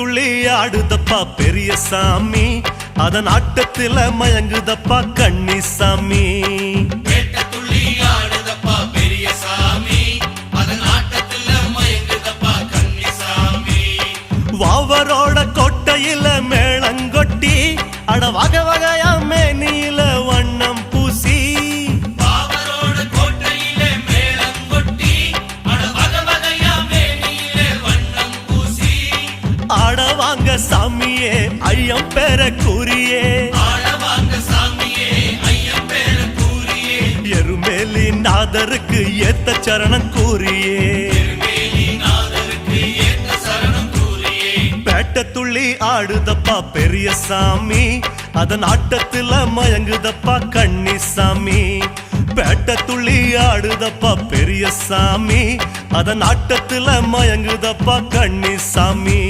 துள்ளி ஆடுதப்பா பெரிய சாமி, அதன் ஆட்டத்தில மயங்குதப்பா கன்னிசாமி. துள்ளி ஆடுதப்பா பெரிய சாமி, அதன் ஆட்டத்தில மயங்குதப்பா கன்னிசாமி. வாவரோட கோட்டையில மேளங்கொட்டி அட வகை வகையா மேனியில வண்ணம் பூசி, வாவரோட கோட்டையில மேளங்கொட்டி அட வகை வகையா மேனியில வண்ணம் பூசி, ஆட வாங்க சாமியே ஐயம் பேர கூறியே, ஆட வாங்க சாமியே ஐயம் பேர கூறியே, எருமேலி நாதருக்கு ஏத்த சரணம் கூறியே, எருமேலி நாதருக்கு ஏத்த சரணம் கூறியே. பேட்ட துள்ளி ஆடுதப்பா பெரிய சாமி, அதன் ஆட்டத்தில மயங்குதப்பா கன்னிசாமி. பேட்ட துள்ளி ஆடுதப்பா பெரிய சாமி, அதன் ஆட்டத்தில மயங்குதப்பா கன்னிசாமி.